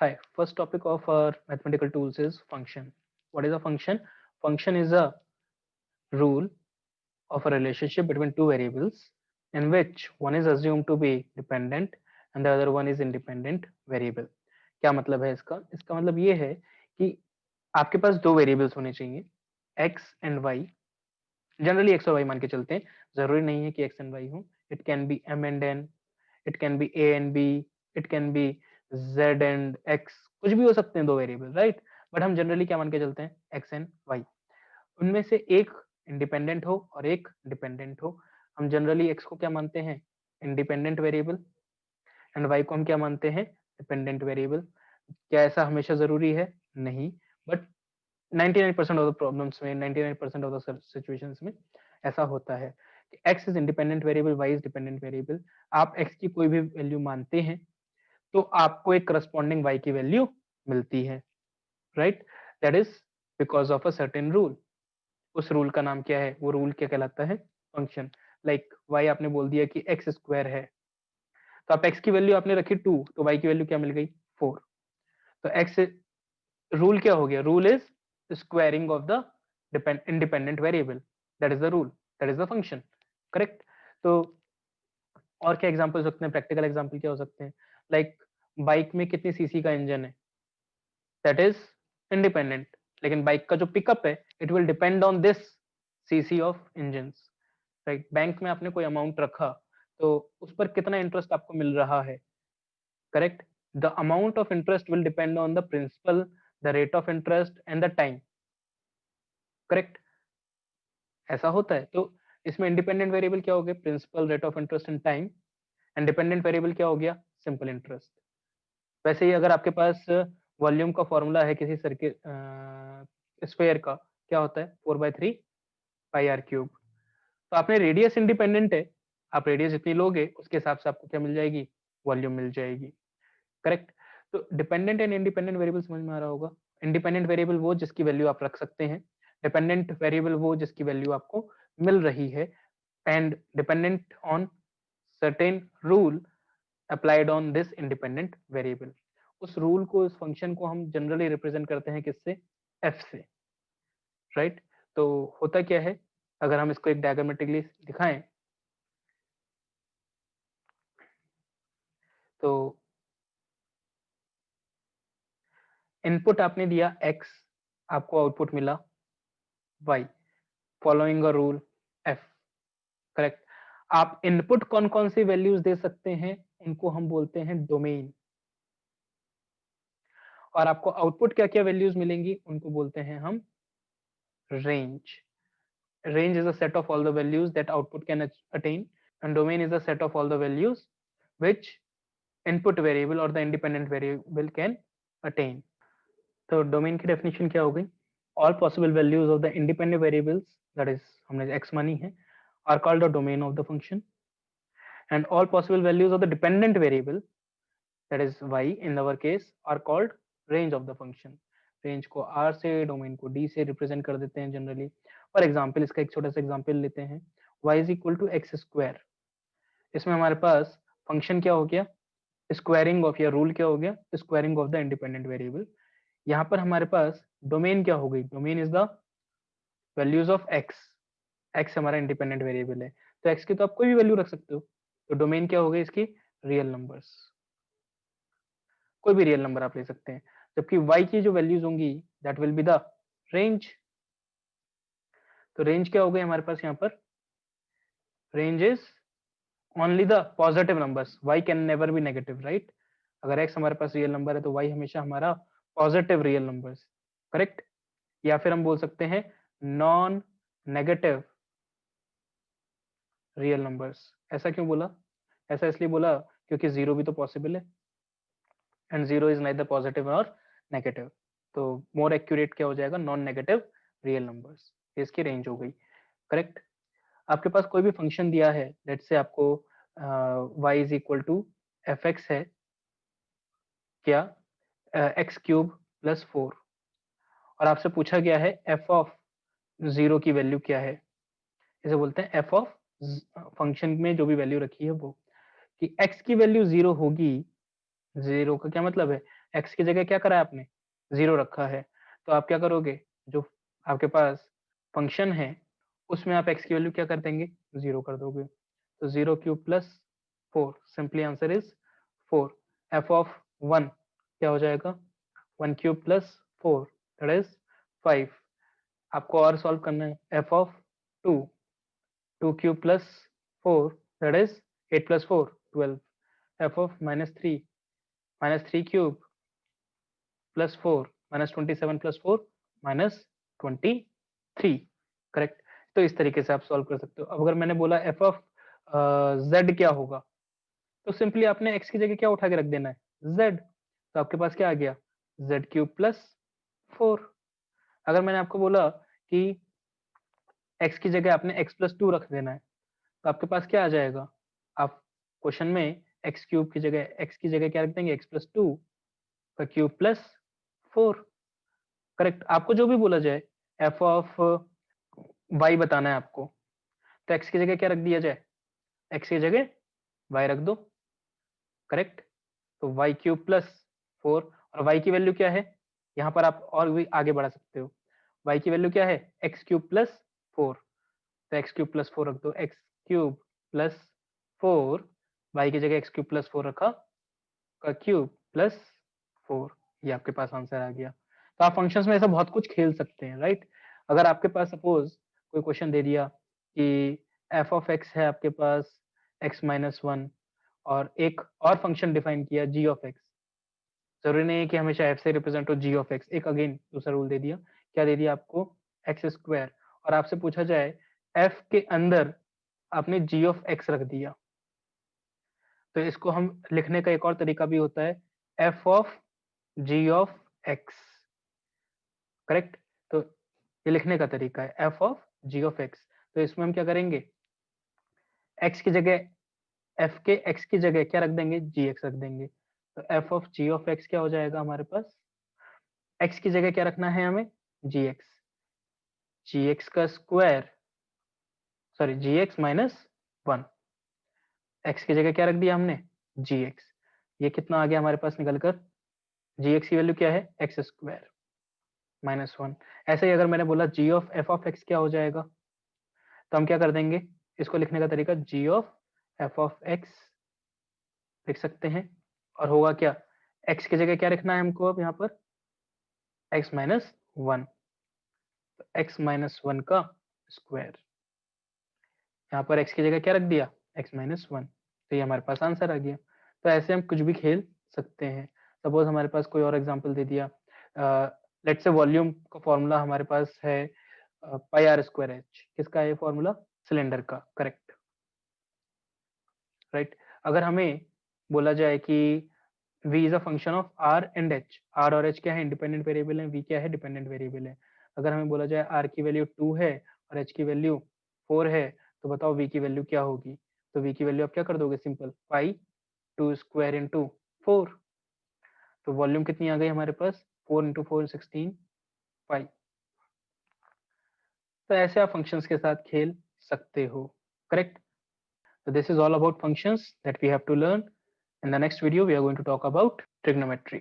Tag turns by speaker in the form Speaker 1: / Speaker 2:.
Speaker 1: Hi, first topic of our mathematical tools is function. What is a function? Function is a rule of a relationship between two variables in which one is assumed to be dependent and the other one is independent variable. क्या मतलब है इसका? इसका मतलब ये है कि आपके पास दो वेरिएबल्स होने चाहिए x and y. Generally x और y मान के चलते हैं, जरूरी नहीं है कि x एंड y हो. It can be m and n, it can be a and b, it can be z and x, कुछ भी हो सकते हैं दो वेरिएबल, राइट? बट हम जनरली क्या मान के चलते हैं, x एंड y. उनमें से एक इंडिपेंडेंट हो और एक डिपेंडेंट हो. हम जनरली x को क्या मानते हैं, इंडिपेंडेंट वेरिएबल, एंड y को हम क्या मानते हैं, डिपेंडेंट वेरिएबल. क्या ऐसा हमेशा जरूरी है? नहीं, बट 99% ऑफ द प्रॉब्लम्स में, 99% ऑफ द सिचुएशंस में ऐसा होता है कि x is independent variable, y is dependent variable. आप x की कोई भी वैल्यू मानते हैं तो आपको एक करस्पॉन्डिंग y की वैल्यू मिलती है, right? That is because of a certain rule. उस रूल का नाम क्या है? वो रूल क्या कहलाता है? फंक्शन. लाइक y आपने बोल दिया कि x स्क्वायर है, तो आप x की वैल्यू आपने रखी 2, तो y की वैल्यू क्या मिल गई? 4. तो x रूल क्या हो गया? Rule is squaring of the independent variable. That is the rule, that is the function. Correct? तो और क्या एग्जांपल हो सकते हैं? प्रैक्टिकल एग्जांपल क्या हो सकते हैं? लाइक बाइक में कितनी सीसी का इंजन है? That is independent. लेकिन बाइक का जो पिकअप है, it will depend on this CC of engines, right? Bank में आपने कोई अमाउंट रखा, तो उस पर कितना इंटरेस्ट आपको मिल रहा है? Correct? The amount of interest will depend on the principal, the rate of interest and the time. Correct? ऐसा होता है. तो इसमें इंडिपेंडेंट वेरिएबल क्या हो गया? Principal, rate of interest and time. And dependent variable क्या हो गया? Simple interest. वैसे ही अगर आपके पास वॉल्यूम का फॉर्मूला है किसी सर्किट स्फेयर का, क्या होता है? 4/3 पाई आर क्यूब. तो आपने रेडियस इंडिपेंडेंट है, आप रेडियस जितनी लोगे उसके हिसाब से आपको क्या मिल जाएगी? वॉल्यूम मिल जाएगी. करेक्ट? तो डिपेंडेंट एंड इंडिपेंडेंट वेरिएबल समझ में आ रहा होगा. इंडिपेंडेंट वेरिएबल वो जिसकी वैल्यू आप रख सकते हैं, डिपेंडेंट वेरिएबल वो जिसकी वैल्यू आपको मिल रही है, and dependent on certain rule applied on this independent variable. उस रूल को, इस फंक्शन को हम जनरली रिप्रेजेंट करते हैं किससे? एफ से, राइट? तो होता क्या है, अगर हम इसको एक डायग्रामेटिकली दिखाएं तो इनपुट आपने दिया x, आपको आउटपुट मिला y, following a rule f. Correct? आप इनपुट कौन कौन सी वैल्यूज दे सकते हैं, उनको हम बोलते हैं डोमेन. और आपको आउटपुट क्या क्या वैल्यूज मिलेंगी, उनको बोलते हैं हम range. Range is a set of all the values that output can attain, and domain is a set of all the values which input variable or the independent variable can attain. तो domain की definition क्या हो गई? All possible values of the independent variables, that is हमने x मानी है, are called the domain of the function, and all possible values of the dependent variable, that is y in our case, are called range of the function. Range को r से, domain को d से represent कर देते हैं generally. For example, इसका एक छोटा सा एग्जांपल लेते हैं. y is equal to x square. इसमें हमारे पास फंक्शन क्या हो गया? स्क्वायरिंग ऑफ, या रूल क्या हो गया? Squaring of the independent variable. यहाँ पर हमारे पास डोमेन क्या हो गई? Domain is the values of x. X हमारा इंडिपेंडेंट वेरिएबल है, तो एक्स की तो आप कोई भी वैल्यू रख सकते हो. तो डोमेन क्या हो गई इसकी? Real numbers. कोई भी रियल नंबर आप ले सकते हैं. जबकि y की जो वैल्यूज होंगी, that will be the range. तो रेंज क्या हो गई हमारे पास यहाँ पर? Range is only the positive numbers. y can never be negative, right? अगर x हमारे पास रियल नंबर है तो y हमेशा हमारा पॉजिटिव रियल नंबर्स. करेक्ट? या फिर हम बोल सकते हैं नॉन नेगेटिव रियल नंबर्स. ऐसा क्यों बोला? ऐसा इसलिए बोला क्योंकि जीरो भी तो पॉसिबल है, and zero is neither positive और नेगेटिव. तो मोर एक्यूरेट क्या हो जाएगा? Non negative real numbers. इसकी रेंज हो गई. करेक्ट? आपके पास कोई भी फंक्शन दिया है, लेट्स से आपको y is equal to f x है, क्या? एक्स क्यूब प्लस 4, और आपसे पूछा गया है एफ ऑफ जीरो की वैल्यू क्या है. इसे बोलते हैं एफ ऑफ फंक्शन में जो भी वैल्यू रखी है वो, कि x की वैल्यू जीरो होगी. जीरो का क्या मतलब है? x की जगह क्या करा है आपने, 0 रखा है, तो आप क्या करोगे, जो आपके पास फंक्शन है उसमें आप x की वैल्यू क्या कर देंगे, 0 कर दोगे। तो 0 cube plus 4, simply answer is 4। f of 1 क्या हो जाएगा, 1 क्यूब प्लस 4 दैट इज 5। आपको और सॉल्व करना है, f of 2, 2 cube plus 4 that is 8 plus 4 12। f of -3 cube plus 4 -27 plus 4 -23, correct. तो इस तरीके से आप सॉल्व कर सकते हो। अब अगर मैंने बोला f ऑफ z क्या होगा, तो सिंपली आपने x की जगह क्या उठा के रख देना है, z। तो आपके पास क्या आ गया, z क्यूब प्लस 4। अगर मैंने आपको बोला कि x की जगह आपने x प्लस 2 रख देना है, तो आपके पास क्या आ जाएगा, आप क्वेश्चन में x क्यूब की जगह x की जगह क्या रख देंगे, x प्लस 2 का क्यूब प्लस 4, करेक्ट। आपको जो भी बोला जाए f ऑफ y बताना है आपको, तो x की जगह क्या रख दिया जाए, x की जगह y रख दो, करेक्ट। तो y क्यूब प्लस 4, और y की वैल्यू क्या है, यहाँ पर आप और भी आगे बढ़ा सकते हो, y की वैल्यू क्या है, x क्यूब प्लस 4, तो x क्यूब प्लस 4 रख दो, x क्यूब प्लस 4, y की जगह x क्यूब प्लस 4 रखा, का क्यूब प्लस 4, ये आपके पास आंसर आ गया। तो आप फंक्शंस में ऐसा बहुत कुछ खेल सकते हैं, राइट। अगर आपके पास सपोज कोई क्वेश्चन दे दिया कि f ऑफ x है आपके पास x माइनस 1, और एक और फंक्शन डिफाइन किया g ऑफ x, जरूरी नहीं है कि हमेशा f से रिप्रेजेंट हो g ऑफ x, एक अगेन दूसरा रूल दे दिया, क्या दे दिया आपको, एक्स स्क्वायर, और आपसे पूछा जाए f के अंदर आपने g ऑफ x रख दिया, तो इसको हम लिखने का एक और तरीका भी होता है, f of g of x, correct. तो ये लिखने का तरीका है f of g of x। तो इसमें हम क्या करेंगे, x की जगह f के x की जगह क्या रख देंगे, gx रख देंगे, तो f of g of x क्या हो जाएगा हमारे पास, x की जगह क्या रखना है हमें, gx का square, sorry gx minus 1, x की जगह क्या रख दिया हमने, gx, ये कितना आ गया हमारे पास निकल कर, gx की वैल्यू क्या है, एक्स स्क्वायर माइनस 1। ऐसे ही अगर मैंने बोला g of f of x क्या हो जाएगा, तो हम क्या कर देंगे, इसको लिखने का तरीका g of f of x लिख सकते हैं, और होगा क्या, x की जगह क्या रखना है हमको अब यहाँ पर, x माइनस 1, तो x माइनस 1 का स्क्वायर, यहाँ पर x की जगह क्या रख दिया, x माइनस 1, तो ये हमारे पास आंसर आ गया। तो ऐसे हम कुछ भी खेल सकते हैं। सपोज हमारे पास कोई और एग्जांपल दे दिया, लेट्स से वॉल्यूम का फॉर्मूला हमारे पास है पाई आर स्क्वायर एच, किसका है ये फॉर्मूला, सिलेंडर का, करेक्ट, राइट। अगर हमें बोला जाए कि v is a function of r and h, r और h क्या है, इंडिपेंडेंट वेरिएबल है, v क्या है, डिपेंडेंट वेरिएबल है। अगर हमें बोला जाए r की वैल्यू 2 है और h की वैल्यू 4 है, तो बताओ v की वैल्यू क्या होगी। तो v की वैल्यू आप क्या कर दोगे, सिंपल पाई 2 स्क्वायर इंटू 4, तो वॉल्यूम कितनी आ गई हमारे पास, 4 इंटू 4 16 पाई। तो ऐसे आप फंक्शंस के साथ खेल सकते हो, correct. So this is all about functions that we have to learn. In the next video, we are going to talk about trigonometry.